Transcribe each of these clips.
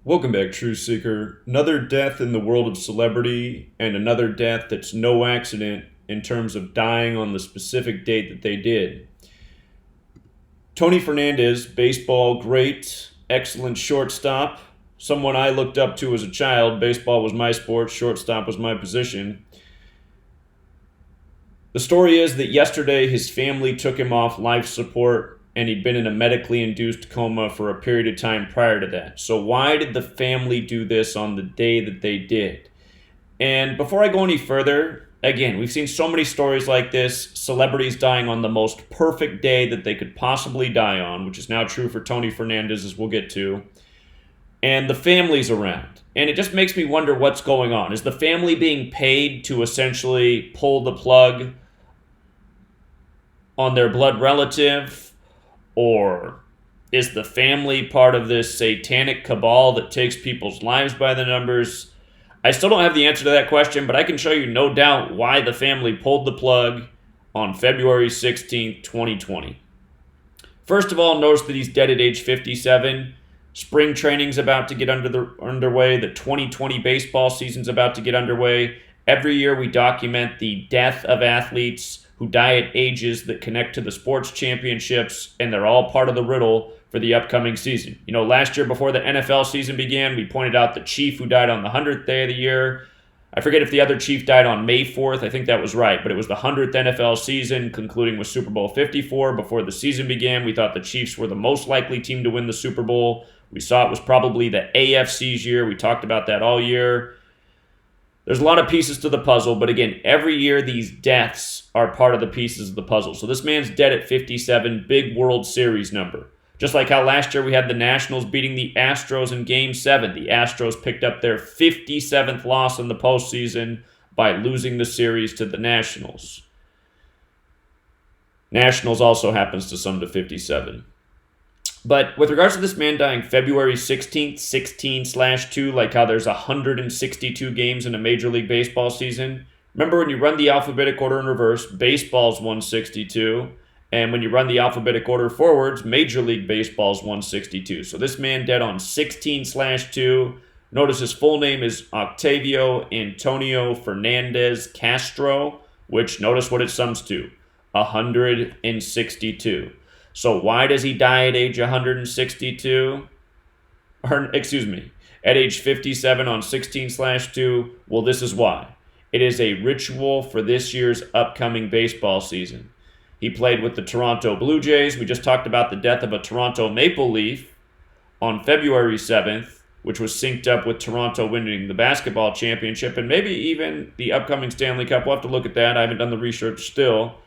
Welcome back, Truth Seeker. Another death in the world of celebrity, and another death that's no accident in terms of dying on the specific date that they did. Tony Fernandez, baseball great, excellent shortstop, someone I looked up to as a child. Baseball was my sport, shortstop was my position. The story is that yesterday his family took him off life support and he'd been in a medically induced coma for a period of time prior to that. So, why did the family do this on the day that they did? And before I go any further, again, we've seen so many stories like this, celebrities dying on the most perfect day that they could possibly die on, which is now true for Tony Fernandez, as we'll get to. And the family's around. And it just makes me wonder what's going on. Is the family being paid to essentially pull the plug on their blood relative? Or is the family part of this satanic cabal that takes people's lives by the numbers? I still don't have the answer to that question, but I can show you no doubt why the family pulled the plug on February 16th, 2020. First of all, notice that he's dead at age 57. Spring training's about to get underway. The 2020 baseball season's about to get underway. Every year we document the death of athletes who die at ages that connect to the sports championships, and they're all part of the riddle for the upcoming season. You know, last year before the NFL season began, we pointed out the Chief who died on the 100th day of the year. I forget if the other Chief died on May 4th. I think that was right, but it was the 100th NFL season, concluding with Super Bowl 54. Before the season began, we thought the Chiefs were the most likely team to win the Super Bowl. We saw it was probably the AFC's year. We talked about that all year. There's a lot of pieces to the puzzle, but again, every year these deaths are part of the pieces of the puzzle. So this man's dead at 57, big World Series number. Just like how last year we had the Nationals beating the Astros in Game 7. The Astros picked up their 57th loss in the postseason by losing the series to the Nationals. Nationals also happens to sum to 57. But with regards to this man dying February 16th, 16/2, like how there's 162 games in a Major League Baseball season, remember when you run the alphabetic order in reverse, baseball's 162, and when you run the alphabetic order forwards, Major League Baseball's 162. So this man dead on 16/2. Notice his full name is Octavio Antonio Fernandez Castro, which notice what it sums to, 162. So why does he die at age 162? Or, excuse me, at age 57 on 16/2? Well, this is why. It is a ritual for this year's upcoming baseball season. He played with the Toronto Blue Jays. We just talked about the death of a Toronto Maple Leaf on February 7th, which was synced up with Toronto winning the basketball championship and maybe even the upcoming Stanley Cup. We'll have to look at that. I haven't done the research still.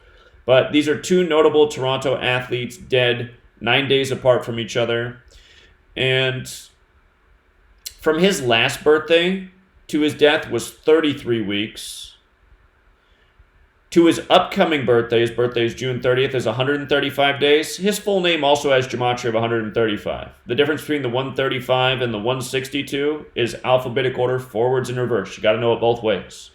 But these are two notable Toronto athletes dead 9 days apart from each other. And from his last birthday to his death was 33 weeks. To his upcoming birthday, his birthday is June 30th, is 135 days. His full name also has Gematria of 135. The difference between the 135 and the 162 is alphabetic order forwards and reverse. You got to know it both ways.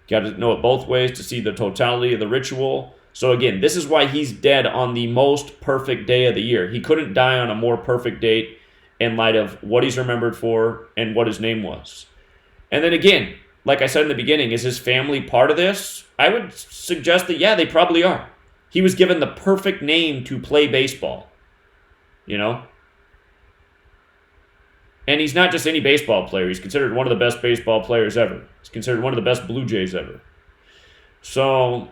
You got to know it both ways to see the totality of the ritual. So again, this is why he's dead on the most perfect day of the year. He couldn't die on a more perfect date in light of what he's remembered for and what his name was. And then again, like I said in the beginning, is his family part of this? I would suggest that, yeah, they probably are. He was given the perfect name to play baseball, you know? And he's not just any baseball player. He's considered one of the best baseball players ever. He's considered one of the best Blue Jays ever. So,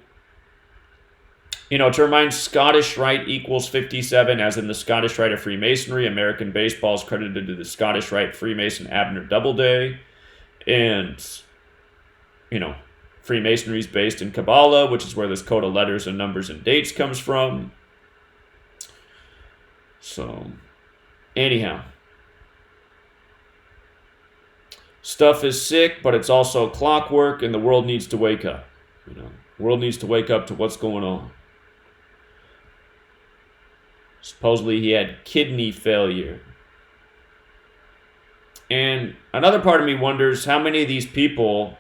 you know, to remind, Scottish Rite equals 57, as in the Scottish Rite of Freemasonry. American baseball is credited to the Scottish Rite Freemason Abner Doubleday. And, you know, Freemasonry is based in Kabbalah, which is where this code of letters and numbers and dates comes from. So, anyhow. Stuff is sick, but it's also clockwork, and the world needs to wake up. You know, the world needs to wake up to what's going on. Supposedly he had kidney failure. And another part of me wonders how many of these people,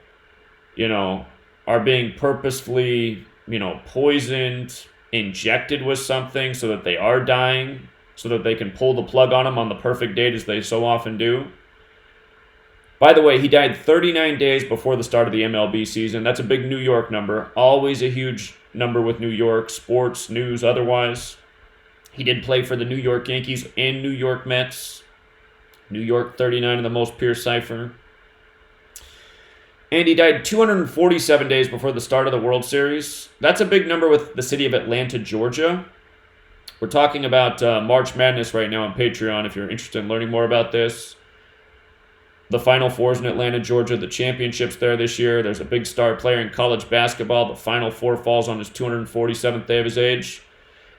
you know, are being purposefully, you know, poisoned, injected with something so that they are dying, so that they can pull the plug on them on the perfect date as they so often do. By the way, he died 39 days before the start of the MLB season. That's a big New York number. Always a huge number with New York, sports, news, otherwise. He did play for the New York Yankees and New York Mets. New York 39 in the most pure cipher. And he died 247 days before the start of the World Series. That's a big number with the city of Atlanta, Georgia. We're talking about March Madness right now on Patreon if you're interested in learning more about this. The Final Four's in Atlanta, Georgia. The championship's there this year. There's a big star player in college basketball. The Final Four falls on his 247th day of his age.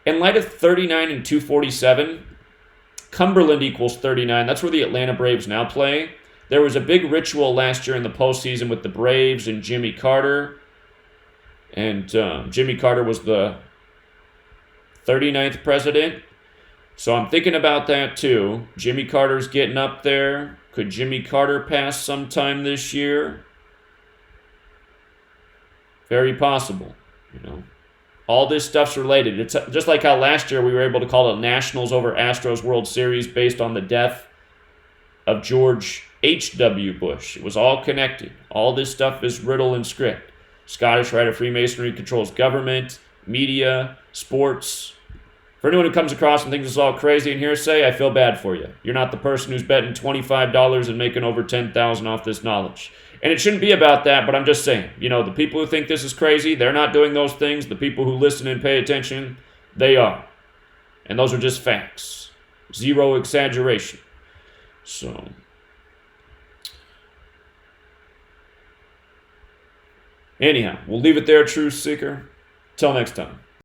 In light of 39 and 247, Cumberland equals 39. That's where the Atlanta Braves now play. There was a big ritual last year in the postseason with the Braves and Jimmy Carter. And Jimmy Carter was the 39th president. So I'm thinking about that too. Jimmy Carter's getting up there. Could Jimmy Carter pass sometime this year? Very possible, you know. All this stuff's related. It's just like how last year we were able to call it Nationals over Astros World Series based on the death of George H.W. Bush. It was all connected. All this stuff is riddle and script. Scottish Rite of Freemasonry controls government, media, sports. For anyone who comes across and thinks it's all crazy and hearsay, I feel bad for you. You're not the person who's betting $25 and making over $10,000 off this knowledge. And it shouldn't be about that, but I'm just saying, you know, the people who think this is crazy, they're not doing those things. The people who listen and pay attention, they are. And those are just facts. Zero exaggeration. So, anyhow, we'll leave it there, Truth Seeker. Till next time.